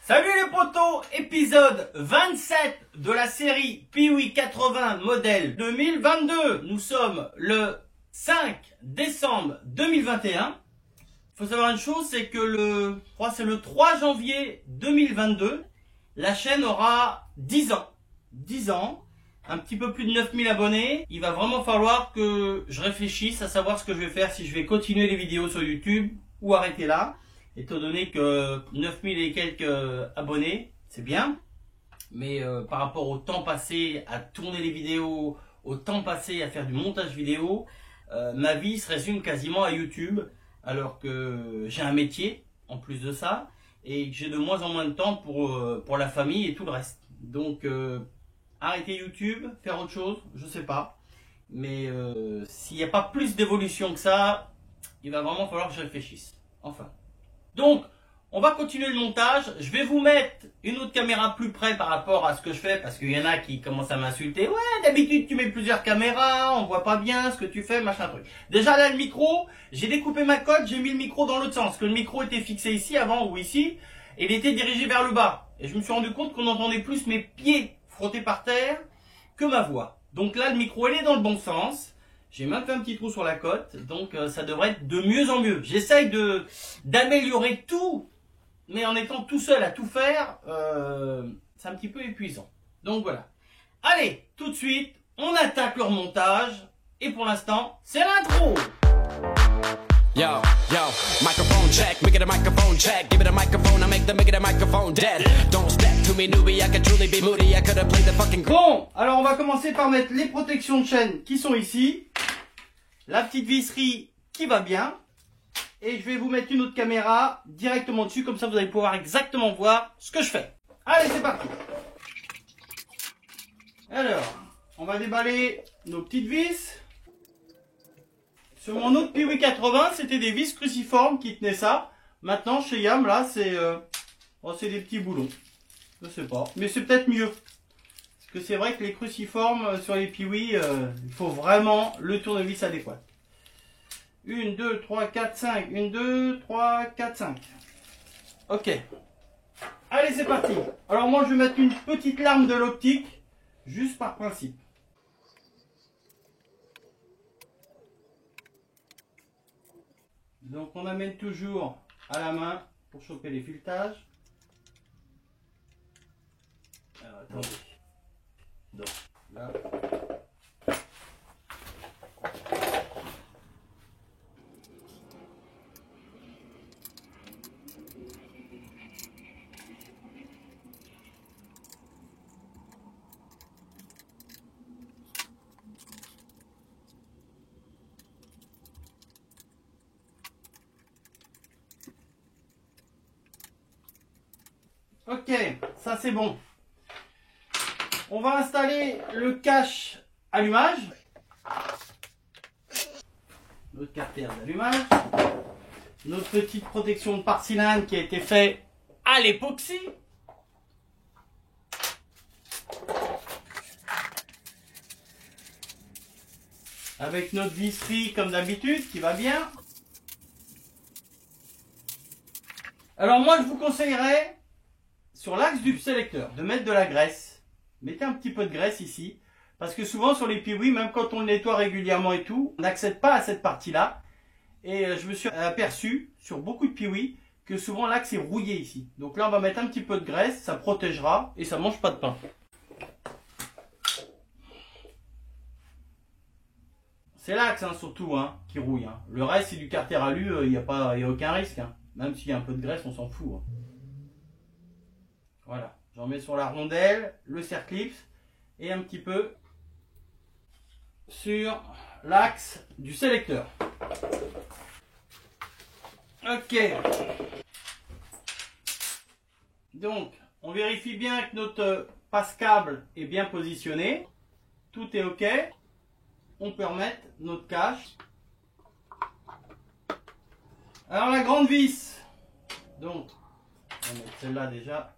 Salut les potos, épisode 27 de la série Piwi 80 modèle 2022. Nous sommes le 5 décembre 2021. Il faut savoir une chose, c'est que le 3 janvier 2022, la chaîne aura 10 ans. 10 ans, un petit peu plus de 9000 abonnés. Il va vraiment falloir que je réfléchisse à savoir ce que je vais faire, si je vais continuer les vidéos sur YouTube ou arrêter là. Étant donné que 9000 et quelques abonnés, c'est bien. Mais par rapport au temps passé à tourner les vidéos, au temps passé à faire du montage vidéo, ma vie se résume quasiment à YouTube. Alors que j'ai un métier en plus de ça. Et que j'ai de moins en moins de temps pour la famille et tout le reste. Donc arrêter YouTube, faire autre chose, je sais pas. Mais s'il n'y a pas plus d'évolution que ça, il va vraiment falloir que je réfléchisse. Enfin. Donc, on va continuer le montage. Je vais vous mettre une autre caméra plus près par rapport à ce que je fais. Parce qu'il y en a qui commencent à m'insulter. Ouais, d'habitude, tu mets plusieurs caméras. On voit pas bien ce que tu fais, machin truc. Déjà là, le micro, j'ai découpé ma cote. J'ai mis le micro dans l'autre sens. Parce que le micro était fixé ici avant ou ici. Et il était dirigé vers le bas. Et je me suis rendu compte qu'on entendait plus mes pieds frottés par terre que ma voix. Donc là, le micro, il est dans le bon sens. J'ai même fait un petit trou sur la cote, donc ça devrait être de mieux en mieux. J'essaye d'améliorer tout, mais en étant tout seul à tout faire, c'est un petit peu épuisant. Donc voilà. Allez, tout de suite, on attaque le remontage. Et pour l'instant, c'est l'intro. Yo, yo, microphone check, make it a microphone check. Give it a microphone, I make it a microphone dead. Don't step to me, newbie, I could truly be moody. I could have played the fucking... Bon, alors on va commencer par mettre les protections de chaîne qui sont ici. La petite visserie qui va bien. Et je vais vous mettre une autre caméra directement dessus. Comme ça, vous allez pouvoir exactement voir ce que je fais. Allez, c'est parti. Alors, on va déballer nos petites vis. Sur mon autre Piwi 80, c'était des vis cruciformes qui tenaient ça. Maintenant, chez Yam, là, c'est des petits boulons. Je sais pas. Mais c'est peut-être mieux. Parce que c'est vrai que les cruciformes sur les Piwi, il faut vraiment le tournevis adéquat. 1, 2, 3, 4, 5. 1, 2, 3, 4, 5. Ok. Allez, c'est parti. Alors moi, je vais mettre une petite lame de l'optique, juste par principe. Donc on amène toujours à la main pour choper les filettages. Alors attendez. Donc là. Ok, ça c'est bon. On va installer le cache allumage. Notre carter d'allumage. Notre petite protection de porcelaine qui a été faite à l'époxy. Avec notre visserie comme d'habitude qui va bien. Alors moi je vous conseillerais sur l'axe du sélecteur de mettre de la graisse. Mettez un petit peu de graisse ici. Parce que souvent sur les Piwi, même quand on le nettoie régulièrement et tout, on n'accède pas à cette partie-là. Et je me suis aperçu sur beaucoup de Piwi que souvent l'axe est rouillé ici. Donc là on va mettre un petit peu de graisse, ça protégera et ça mange pas de pain. C'est l'axe hein, surtout hein, qui rouille. Hein. Le reste c'est du carter alu, il n'y a aucun risque. Hein. Même s'il y a un peu de graisse, on s'en fout. Hein. Voilà, j'en mets sur la rondelle, le serre-clips et un petit peu sur l'axe du sélecteur. Ok. Donc, on vérifie bien que notre passe-câble est bien positionné. Tout est ok. On peut remettre notre cache. Alors la grande vis. Donc, on va mettre celle-là déjà.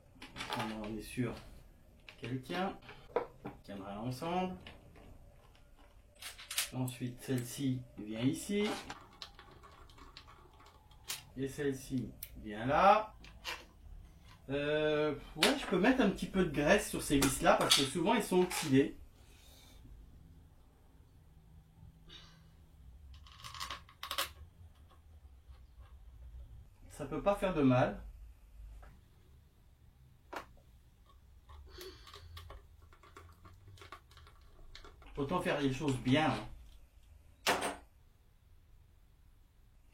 On est sûr qu'elle tient. Elle tiendra ensemble. Ensuite, celle-ci vient ici. Et celle-ci vient là. Ouais, je peux mettre un petit peu de graisse sur ces vis là parce que souvent ils sont oxydés. Ça peut pas faire de mal. Autant faire les choses bien.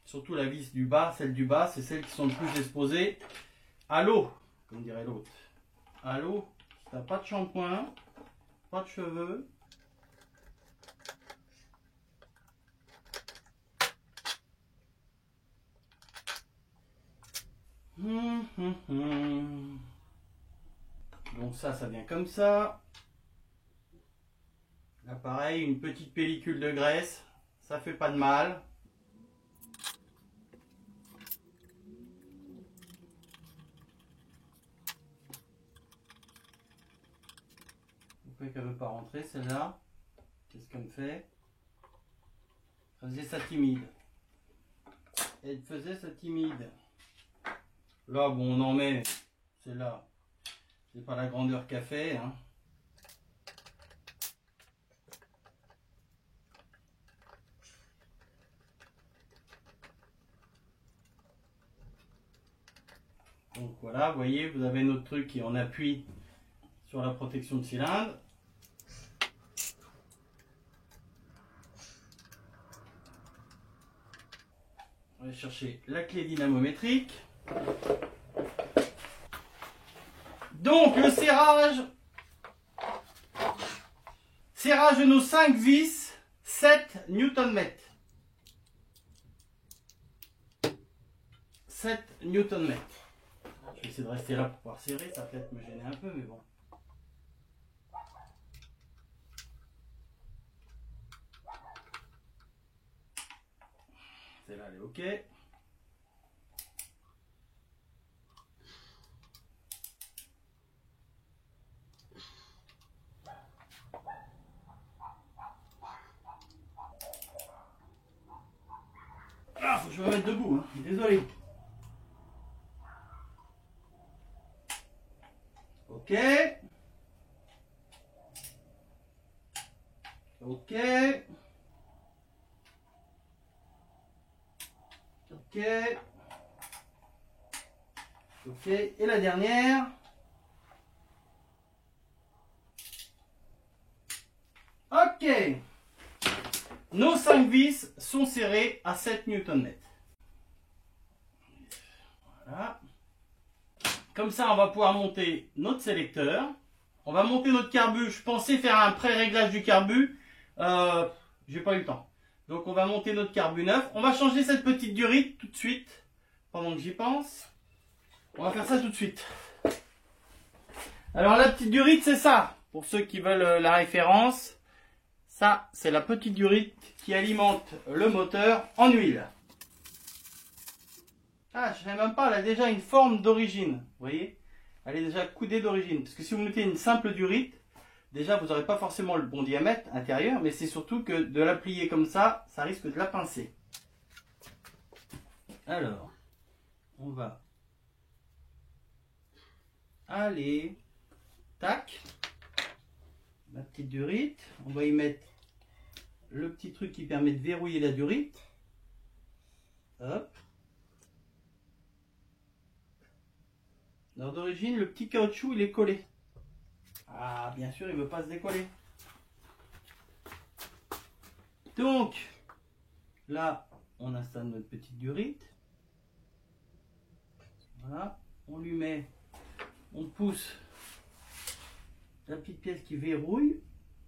Surtout la vis du bas, celle du bas, c'est celles qui sont le plus exposées à l'eau, comme dirait l'autre. À l'eau, si t'as pas de shampoing, pas de cheveux. Donc ça vient comme ça. Là pareil, une petite pellicule de graisse, ça fait pas de mal. Pourquoi qu'elle veut pas rentrer celle-là? Qu'est-ce qu'elle me fait? Elle faisait ça timide. Elle faisait ça timide. Là bon on en met, celle-là, c'est pas la grandeur qu'a fait, hein. Donc voilà, vous voyez, vous avez notre truc qui en appuie sur la protection de cylindre. On va chercher la clé dynamométrique. Donc le serrage de nos 5 vis, 7 Nm. 7 Nm. Je vais essayer de rester là pour pouvoir serrer, ça va peut-être me gêner un peu, mais bon. Celle-là, elle est OK. Ah, faut que je me mette debout, hein. Désolé. OK. OK. OK. OK. Et la dernière. OK. Nos 5 vis sont serrées à 7 Nm. Voilà. Comme ça, on va pouvoir monter notre sélecteur. On va monter notre carbu. Je pensais faire un pré-réglage du carbu. J'ai pas eu le temps. Donc, on va monter notre carbu neuf. On va changer cette petite durite tout de suite. Pendant que j'y pense. On va faire ça tout de suite. Alors, la petite durite, c'est ça. Pour ceux qui veulent la référence. Ça, c'est la petite durite qui alimente le moteur en huile. Ah, je ne sais même pas, elle a déjà une forme d'origine. Vous voyez? Elle est déjà coudée d'origine. Parce que si vous mettez une simple durite, déjà vous n'aurez pas forcément le bon diamètre intérieur, mais c'est surtout que de la plier comme ça risque de la pincer. Alors, on va aller, tac, la petite durite. On va y mettre le petit truc qui permet de verrouiller la durite. Hop. Alors d'origine, le petit caoutchouc, il est collé. Ah, bien sûr, il ne veut pas se décoller. Donc, là, on installe notre petite durite. Voilà, on lui met, on pousse la petite pièce qui verrouille.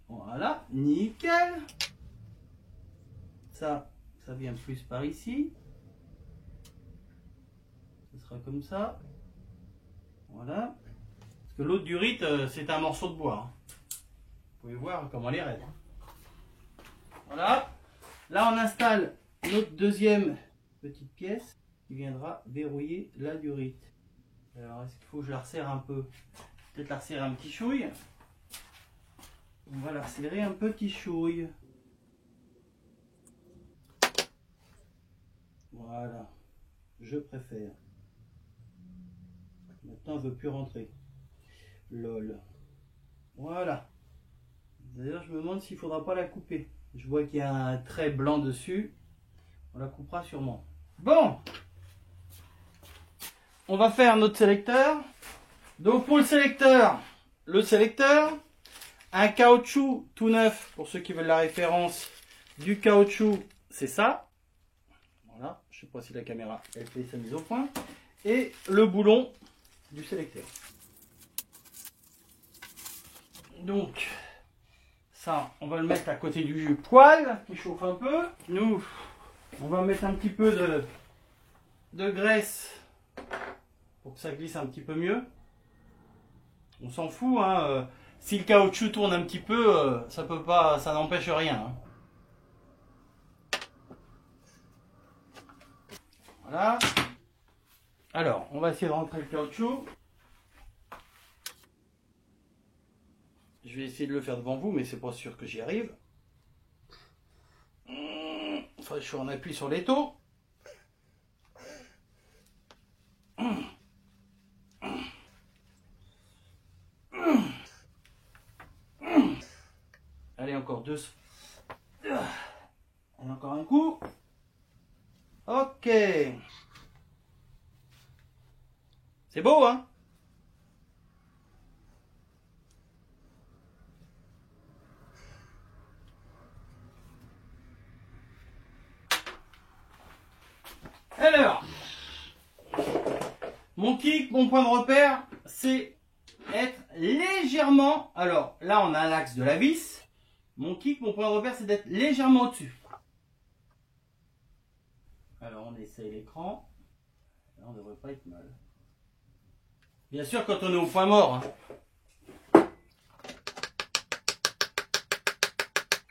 Voilà, nickel. Ça vient plus par ici. Ce sera comme ça. Voilà. Parce que l'autre durite, c'est un morceau de bois. Vous pouvez voir comment elle est raide. Voilà. Là, on installe notre deuxième petite pièce qui viendra verrouiller la durite. Alors, est-ce qu'il faut que je la resserre un peu? Peut-être la resserrer un petit chouille. On va la resserrer un petit chouille. Voilà. Je préfère. Maintenant, elle veut plus rentrer. Lol. Voilà. D'ailleurs, je me demande s'il faudra pas la couper. Je vois qu'il y a un trait blanc dessus. On la coupera sûrement. Bon. On va faire notre sélecteur. Donc pour le sélecteur, un caoutchouc tout neuf, pour ceux qui veulent la référence du caoutchouc, c'est ça. Voilà, je sais pas si la caméra elle fait sa mise au point. Et le boulon du sélecteur. Donc, ça, on va le mettre à côté du poêle qui chauffe un peu. Nous, on va mettre un petit peu de graisse pour que ça glisse un petit peu mieux. On s'en fout, hein. Si le caoutchouc tourne un petit peu, ça peut pas, ça n'empêche rien. Hein. Voilà. Alors, on va essayer de rentrer le caoutchouc. Je vais essayer de le faire devant vous, mais c'est pas sûr que j'y arrive. Enfin, je suis en appui sur l'étau. Allez, encore deux. Allez, encore un coup. Ok. C'est beau, hein? Alors, mon kick, mon point de repère, c'est être légèrement... Alors, là, on a l'axe de la vis. Mon kick, mon point de repère, c'est d'être légèrement au-dessus. Alors, on essaye l'écran. Là, on ne devrait pas être mal. Bien sûr, quand on est au point mort. Hein.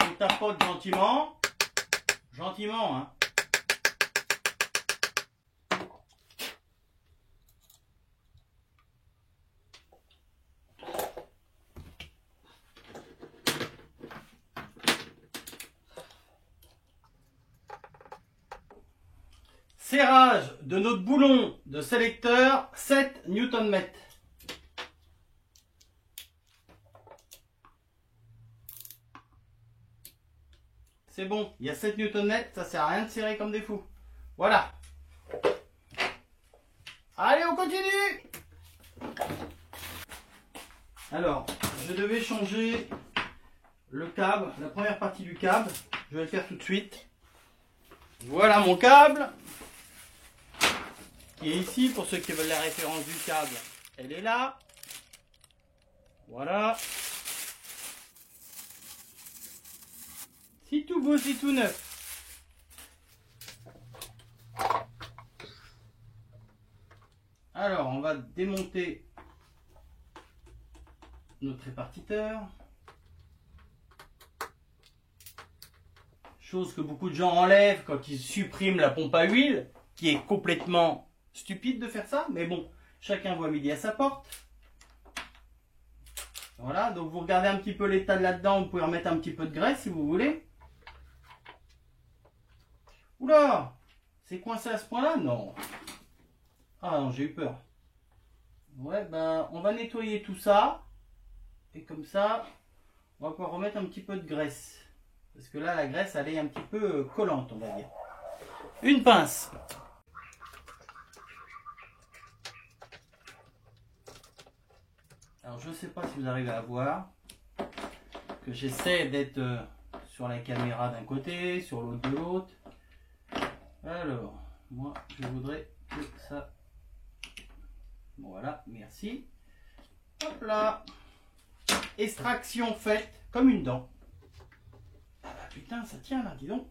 On tapote gentiment. Gentiment, hein. Serrage de notre boulon de sélecteur, 7 Nm. C'est bon, il y a 7 Nm, ça sert à rien de serrer comme des fous. Voilà. Allez, on continue. Alors, je devais changer le câble, la première partie du câble. Je vais le faire tout de suite. Voilà mon câble. Qui est ici, pour ceux qui veulent la référence du câble, elle est là. Voilà. C'est tout beau, c'est tout neuf. Alors, on va démonter notre répartiteur. Chose que beaucoup de gens enlèvent quand ils suppriment la pompe à huile, qui est complètement stupide de faire ça, mais bon, chacun voit midi à sa porte. Voilà, donc vous regardez un petit peu l'état de là-dedans, vous pouvez remettre un petit peu de graisse si vous voulez. Oula, c'est coincé à ce point-là? Non. Ah non, j'ai eu peur. Ouais, ben, on va nettoyer tout ça. Et comme ça, on va pouvoir remettre un petit peu de graisse. Parce que là, la graisse, elle est un petit peu collante, on va dire. Une pince. Alors, je ne sais pas si vous arrivez à voir que j'essaie d'être sur la caméra d'un côté, sur l'autre de l'autre. Alors, moi, je voudrais que ça... Voilà, merci. Hop là. Extraction faite comme une dent. Ah bah putain, ça tient là, dis donc.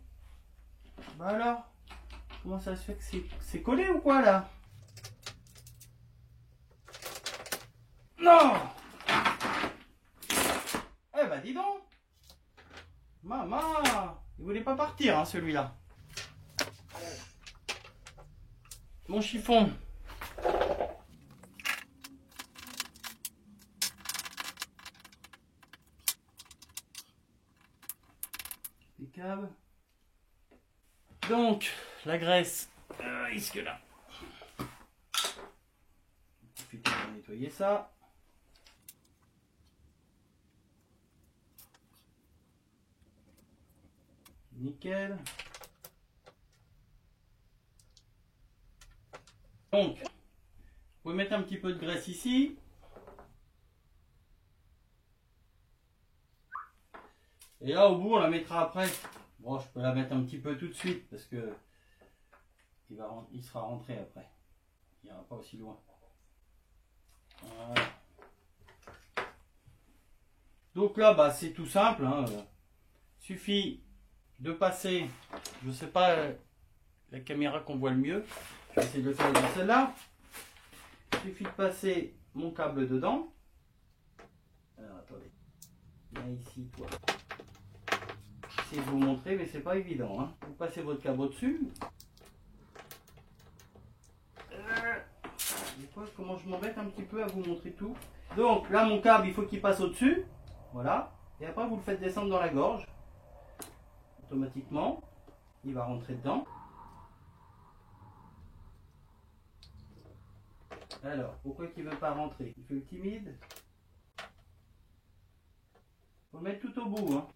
Bah alors, comment ça se fait que c'est collé ou quoi là? Non. Eh bah dis donc. Maman, il voulait pas partir hein, celui-là. Mon chiffon. Impeccable. Donc, la graisse, est-ce que là? Ensuite, on va nettoyer ça. Nickel. Donc, vous pouvez mettre un petit peu de graisse ici. Et là, au bout, on la mettra après. Bon, je peux la mettre un petit peu tout de suite parce que il sera rentré après. Il n'ira pas aussi loin. Voilà. Donc là, bah, c'est tout simple. Hein. Suffit de passer, je sais pas la caméra qu'on voit le mieux. Je vais essayer de le faire dans celle-là. Il suffit de passer mon câble dedans. Alors attendez. Viens ici, toi. J'essaie de vous montrer, mais c'est pas évident. Hein. Vous passez votre câble au-dessus. Comment je m'embête un petit peu à vous montrer tout. Donc là, mon câble, il faut qu'il passe au-dessus. Voilà. Et après, vous le faites descendre dans la gorge. Automatiquement, il va rentrer dedans. Alors, pourquoi qu'il ne veut pas rentrer? Il fait le timide. Il faut le mettre tout au bout. Hein.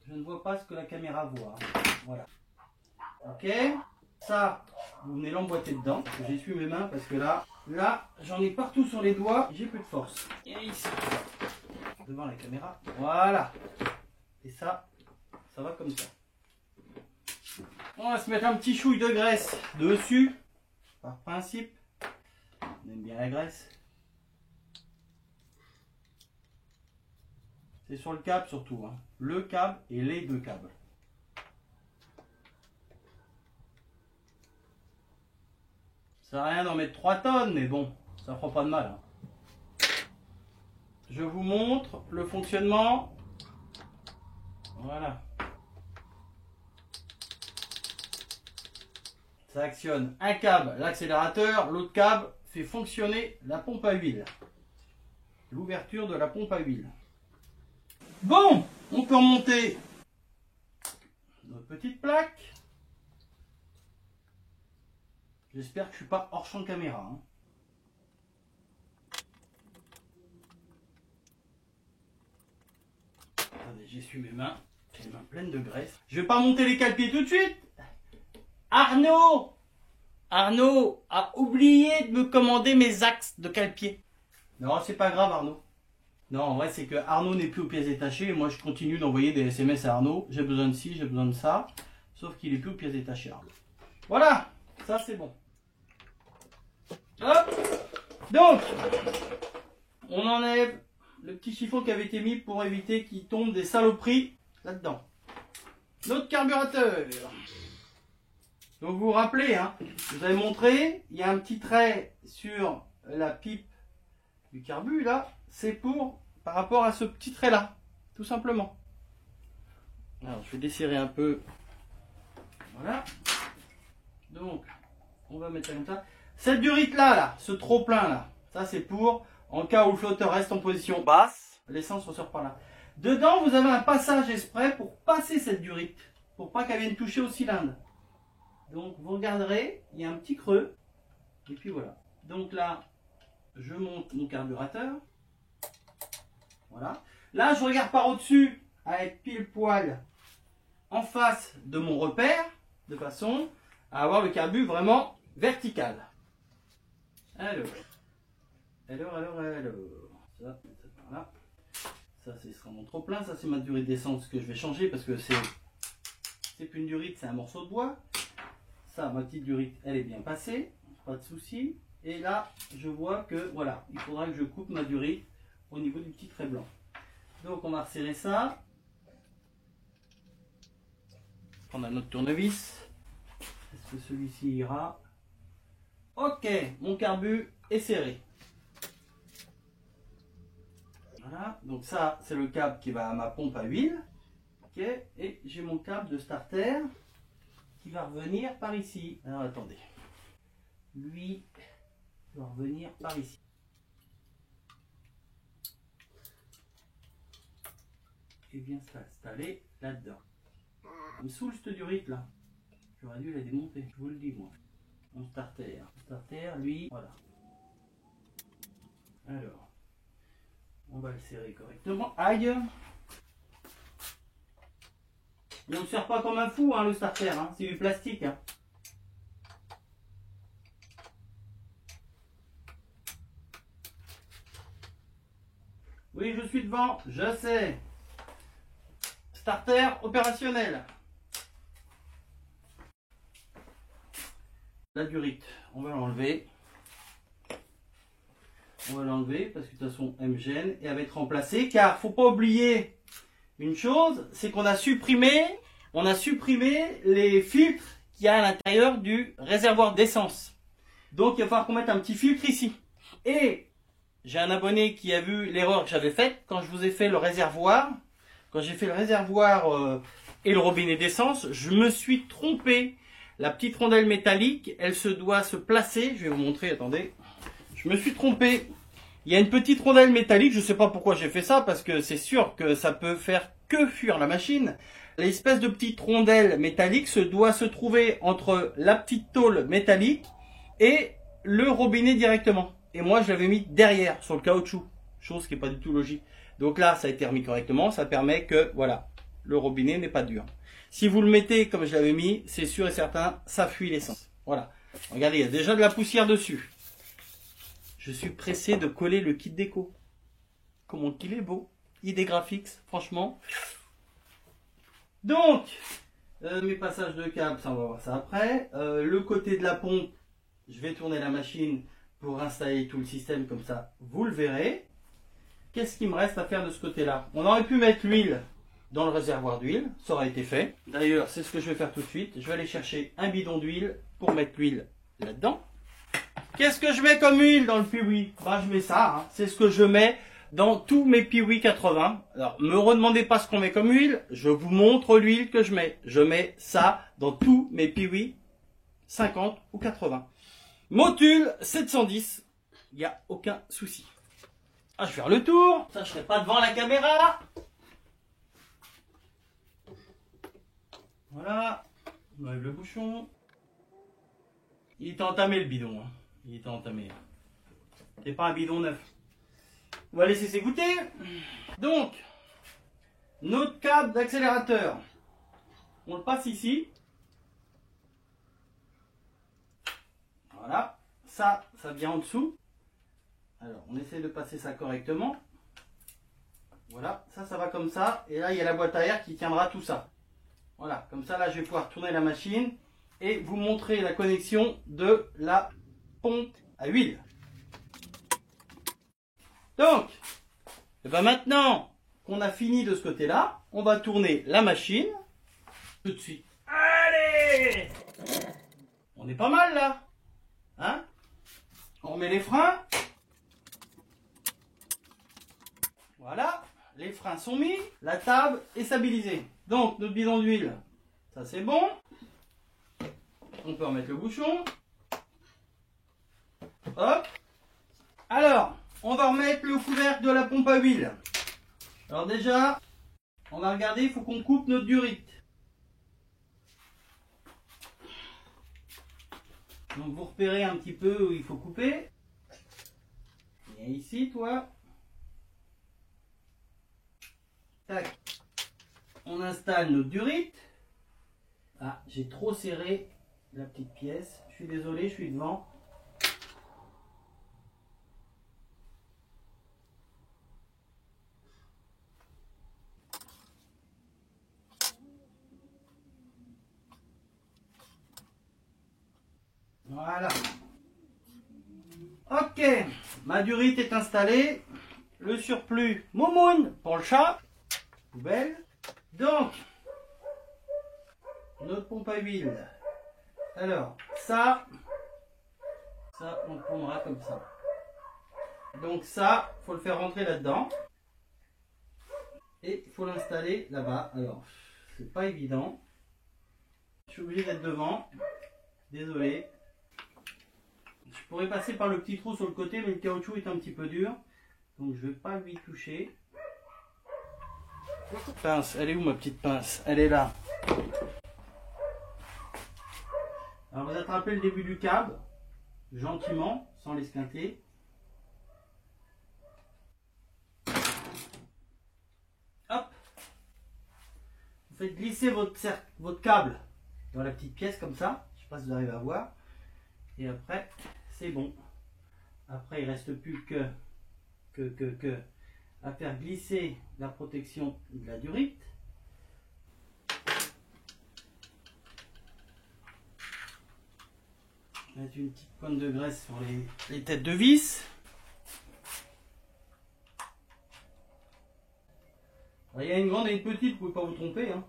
Je ne vois pas ce que la caméra voit. Hein. Voilà. Ok. Ça, vous venez l'emboîter dedans. J'essuie mes mains parce que là, j'en ai partout sur les doigts. J'ai plus de force. Et ici, devant la caméra. Voilà. Et ça va comme ça. On va se mettre un petit chouille de graisse dessus. Par principe. On aime bien la graisse. C'est sur le câble surtout. Hein. Le câble et les deux câbles. Ça sert à rien d'en mettre 3 tonnes, mais bon, ça fera pas de mal. Hein. Je vous montre le fonctionnement. Voilà. Ça actionne un câble, l'accélérateur, l'autre câble fait fonctionner la pompe à huile. L'ouverture de la pompe à huile. Bon, on peut remonter notre petite plaque. J'espère que je ne suis pas hors champ de caméra. Hein. Attendez, j'essuie mes mains. J'ai les mains pleines de graisse. Je ne vais pas monter les cale-pieds tout de suite. Arnaud a oublié de me commander mes axes de cale-pied. Non, c'est pas grave, Arnaud. Non, en vrai, c'est que Arnaud n'est plus aux pièces détachées. Et moi, je continue d'envoyer des SMS à Arnaud. J'ai besoin de ci, j'ai besoin de ça. Sauf qu'il n'est plus aux pièces détachées, Arnaud. Voilà, ça c'est bon. Hop. Donc, on enlève le petit chiffon qui avait été mis pour éviter qu'il tombe des saloperies là-dedans. Notre carburateur. Donc vous vous rappelez, hein, je vous avais montré, il y a un petit trait sur la pipe du carbu là, c'est pour par rapport à ce petit trait là, tout simplement. Alors je vais desserrer un peu. Voilà. Donc on va mettre comme ça. Cette durite là, ce trop plein là, ça c'est pour en cas où le flotteur reste en position basse, l'essence ressort par là. Dedans vous avez un passage exprès pour passer cette durite, pour pas qu'elle vienne toucher au cylindre. Donc vous regarderez, il y a un petit creux, et puis voilà. Donc là, je monte mon carburateur. Voilà. Là, je regarde par au-dessus, à être pile poil en face de mon repère, de façon à avoir le carbu vraiment vertical. Alors. Ça par là. Ça, ce sera mon trop plein. Ça, c'est ma durite d'essence que je vais changer parce que c'est plus une durite, c'est un morceau de bois. Ça, ma petite durite, elle est bien passée, pas de souci. Et là, je vois que, voilà, il faudra que je coupe ma durite au niveau du petit trait blanc. Donc, on va resserrer ça. Prendre un autre tournevis. Est-ce que celui-ci ira? Ok, mon carbu est serré. Voilà, donc ça, c'est le câble qui va à ma pompe à huile. Ok, et j'ai mon câble de starter qui va revenir par ici. Alors attendez, lui doit revenir par ici. Et bien s'installer là-dedans. Il me saoule cette durite là. J'aurais dû la démonter, je vous le dis moi. Mon starter. Starter, lui, voilà. Alors, on va le serrer correctement. Aïe! Il ne me sert pas comme un fou, hein, le starter, hein. C'est du plastique. Hein. Oui, je suis devant, je sais. Starter opérationnel. La durite, on va l'enlever. On va l'enlever parce que de toute façon, elle me gêne et elle va être remplacée. Car faut pas oublier une chose, c'est qu'on a supprimé les filtres qu'il y a à l'intérieur du réservoir d'essence. Donc il va falloir qu'on mette un petit filtre ici. Et j'ai un abonné qui a vu l'erreur que j'avais faite quand je vous ai fait le réservoir. Quand j'ai fait le réservoir et le robinet d'essence, je me suis trompé. La petite rondelle métallique, elle doit se placer. Je vais vous montrer, attendez. Je me suis trompé. Il y a une petite rondelle métallique, je ne sais pas pourquoi j'ai fait ça, parce que c'est sûr que ça peut faire que fuir la machine. L'espèce de petite rondelle métallique doit se trouver entre la petite tôle métallique et le robinet directement. Et moi, je l'avais mis derrière, sur le caoutchouc, chose qui n'est pas du tout logique. Donc là, ça a été remis correctement, ça permet que, voilà, le robinet n'est pas dur. Si vous le mettez comme je l'avais mis, c'est sûr et certain, ça fuit l'essence. Voilà. Regardez, il y a déjà de la poussière dessus. Je suis pressé de coller le kit déco. Comment qu'il est beau. ID Graphics, franchement. Donc, mes passages de câbles, ça on va voir ça après. Le côté de la pompe, je vais tourner la machine pour installer tout le système comme ça, vous le verrez. Qu'est-ce qu'il me reste à faire de ce côté-là? On aurait pu mettre l'huile dans le réservoir d'huile, ça aurait été fait. D'ailleurs, c'est ce que je vais faire tout de suite. Je vais aller chercher un bidon d'huile pour mettre l'huile là-dedans. Qu'est-ce que je mets comme huile dans le Piwi? Bah, je mets ça, hein. C'est ce que je mets dans tous mes Piwi 80. Alors, me redemandez pas ce qu'on met comme huile, je vous montre l'huile que je mets. Je mets ça dans tous mes Piwi 50 ou 80. Motul 710, il n'y a aucun souci. Ah, je vais faire le tour, ça je serai pas devant la caméra. Voilà, on enlève le bouchon. Il est entamé le bidon, hein. Il est entamé. C'est pas un bidon neuf. On va laisser s'égoutter. Donc, notre câble d'accélérateur, on le passe ici. Voilà, ça vient en dessous. Alors, on essaie de passer ça correctement. Voilà, ça va comme ça. Et là, il y a la boîte à air qui tiendra tout ça. Voilà, comme ça, là, je vais pouvoir tourner la machine et vous montrer la connexion de la pompe à huile. Donc, et ben maintenant qu'on a fini de ce côté-là, on va tourner la machine tout de suite. Allez! On est pas mal là, hein? On remet les freins. Voilà, les freins sont mis, la table est stabilisée. Donc notre bidon d'huile, ça c'est bon. On peut remettre le bouchon. Hop. Alors, on va remettre le couvercle de la pompe à huile. Alors déjà, on va regarder, il faut qu'on coupe notre durite. Donc vous repérez un petit peu où il faut couper. Viens ici, toi. Tac. On installe notre durite. Ah, j'ai trop serré la petite pièce. Je suis désolé, je suis devant. Voilà. Ok, ma durite est installée. Le surplus, moumoune pour le chat. Poubelle. Donc, notre pompe à huile. Alors, ça on le prendra comme ça. Donc ça, faut le faire rentrer là-dedans. Et il faut l'installer là-bas. Alors, c'est pas évident. Je suis obligé d'être devant. Désolé. Je pourrais passer par le petit trou sur le côté, mais le caoutchouc est un petit peu dur. Donc je ne vais pas lui toucher. Pince, elle est où ma petite pince? Elle est là. Alors vous attrapez le début du câble, gentiment, sans l'esquinter. Hop. Vous faites glisser votre câble dans la petite pièce comme ça. Je ne sais pas si vous arrivez à voir. Et après, c'est bon. Après, il ne reste plus que à faire glisser la protection de la durite. Mettre une petite pointe de graisse sur les têtes de vis. Alors, il y a une grande et une petite, vous ne pouvez pas vous tromper, hein.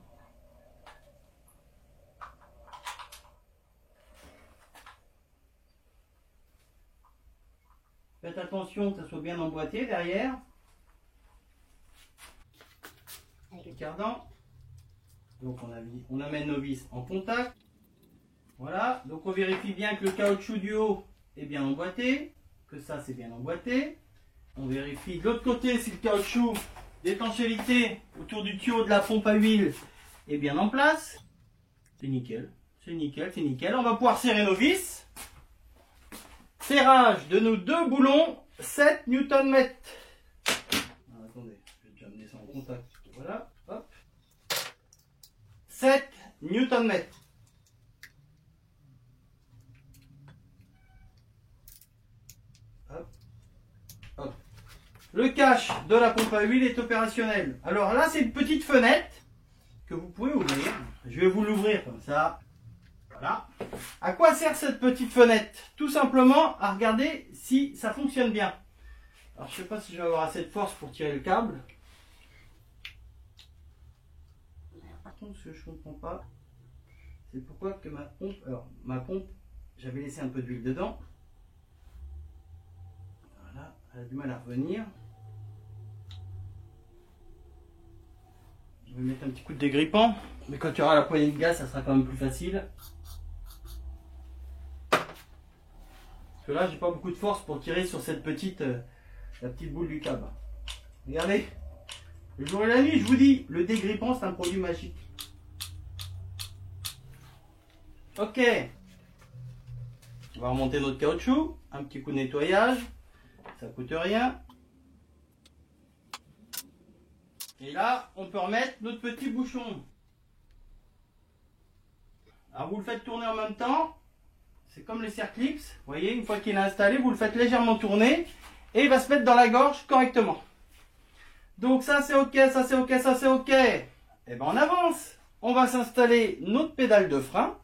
Faites attention que ça soit bien emboîté derrière. Avec le cardan. Donc on amène nos vis en contact. Voilà, donc on vérifie bien que le caoutchouc du haut est bien emboîté, que ça c'est bien emboîté. On vérifie de l'autre côté si le caoutchouc d'étanchéité autour du tuyau de la pompe à huile est bien en place. C'est nickel, c'est nickel, c'est nickel. On va pouvoir serrer nos vis. Serrage de nos deux boulons, 7 Nm. Attendez, je vais déjà amener ça en contact. Voilà, hop. 7 Nm. Hop, hop. Le cache de la pompe à huile est opérationnel. Alors là, c'est une petite fenêtre que vous pouvez ouvrir. Je vais vous l'ouvrir comme ça. Voilà. À quoi sert cette petite fenêtre? Tout simplement à regarder si ça fonctionne bien. Alors je ne sais pas si je vais avoir assez de force pour tirer le câble. Par contre, ce que je ne comprends pas, c'est pourquoi que ma pompe, j'avais laissé un peu d'huile dedans. Voilà, elle a du mal à revenir. Je vais mettre un petit coup de dégrippant, mais quand tu auras la poignée de gaz, ça sera quand même plus facile. Parce que là, j'ai pas beaucoup de force pour tirer sur cette petite, la petite boule du câble. Regardez, le jour et la nuit, je vous dis, le dégrippant, c'est un produit magique. Ok, on va remonter notre caoutchouc, un petit coup de nettoyage, ça coûte rien. Et là, on peut remettre notre petit bouchon. Alors vous le faites tourner en même temps. C'est comme les serre-clips. Vous voyez, une fois qu'il est installé, vous le faites légèrement tourner. Et il va se mettre dans la gorge correctement. Donc ça c'est ok, ça c'est ok, ça c'est ok. Et ben on avance. On va s'installer notre pédale de frein.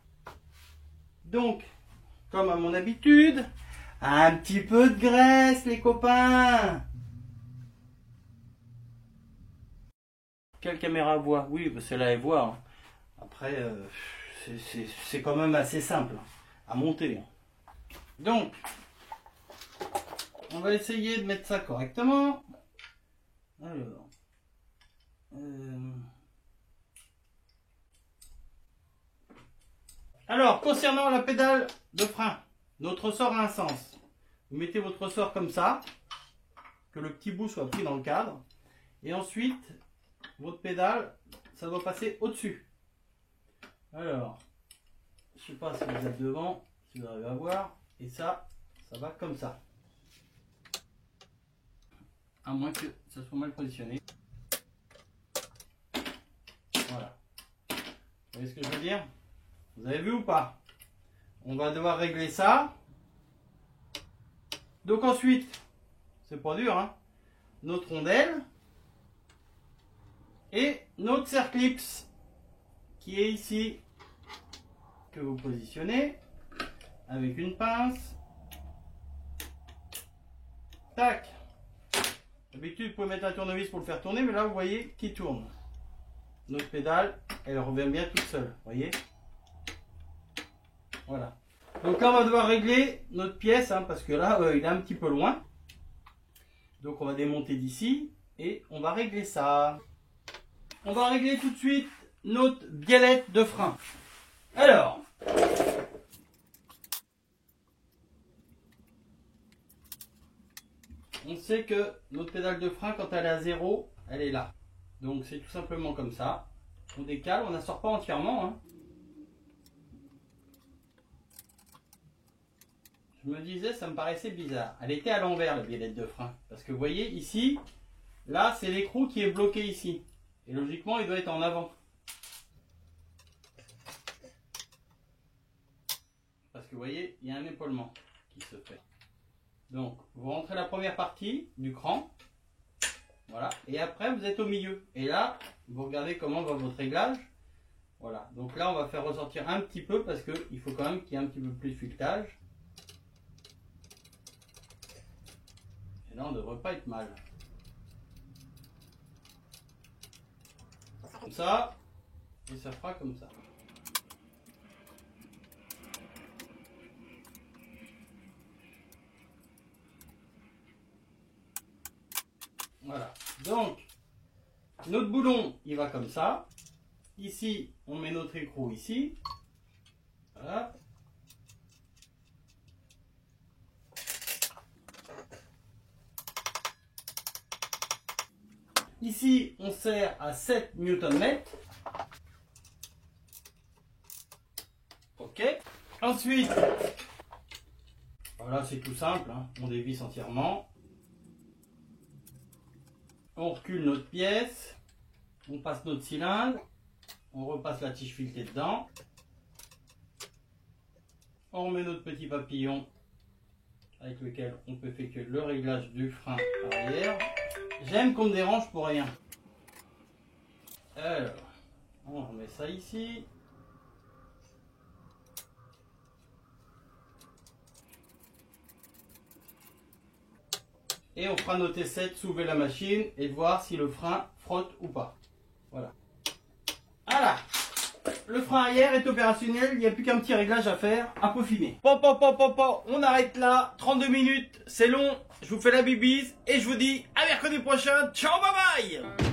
Donc, comme à mon habitude, un petit peu de graisse les copains. Quelle caméra voit? Oui, bah celle-là elle voit. Hein. Après, c'est quand même assez simple à monter. Donc, on va essayer de mettre ça correctement. Alors, concernant la pédale de frein, notre ressort a un sens. Vous mettez votre ressort comme ça, que le petit bout soit pris dans le cadre. Et ensuite, votre pédale, ça doit passer au-dessus. Alors, je ne sais pas si vous êtes devant, si vous arrivez à voir. Et ça va comme ça. À moins que ça soit mal positionné. Voilà. Vous voyez ce que je veux dire? Vous avez vu ou pas? On va devoir régler ça. Donc ensuite, c'est pas dur, hein, notre rondelle et notre serre-clips qui est ici, que vous positionnez avec une pince. Tac. D'habitude, vous pouvez mettre un tournevis pour le faire tourner, mais là, vous voyez qu'il tourne. Notre pédale, elle revient bien toute seule, vous voyez. Voilà. Donc là, on va devoir régler notre pièce, hein, parce que là, il est un petit peu loin. Donc on va démonter d'ici et on va régler ça. On va régler tout de suite notre biellette de frein. Alors, on sait que notre pédale de frein, quand elle est à 0, elle est là. Donc c'est tout simplement comme ça. On décale, on ne la sort pas entièrement. Hein. Je me disais, ça me paraissait bizarre. Elle était à l'envers, la biellette de frein. Parce que vous voyez, ici, là, c'est l'écrou qui est bloqué ici. Et logiquement, il doit être en avant. Parce que vous voyez, il y a un épaulement qui se fait. Donc, vous rentrez la première partie du cran. Voilà. Et après, vous êtes au milieu. Et là, vous regardez comment va votre réglage. Voilà. Donc là, on va faire ressortir un petit peu parce qu'il faut quand même qu'il y ait un petit peu plus de filetage. Et là, on ne devrait pas être mal. Comme ça. Et ça fera comme ça. Voilà, donc notre boulon il va comme ça. Ici on met notre écrou ici. Voilà. Ici on serre à 7 Nm. Ok. Ensuite, voilà, c'est tout simple, hein. On dévisse entièrement. On recule notre pièce, on passe notre cylindre, on repasse la tige filetée dedans, on remet notre petit papillon avec lequel on peut effectuer le réglage du frein arrière. J'aime qu'on me dérange pour rien. Alors, on remet ça ici. Et on fera notre essai de soulever la machine et de voir si le frein frotte ou pas. Voilà. Voilà. Le frein arrière est opérationnel, il n'y a plus qu'un petit réglage à faire, à peaufiner. On arrête là, 32 minutes, c'est long. Je vous fais la bibise et je vous dis à mercredi prochain. Ciao, bye bye.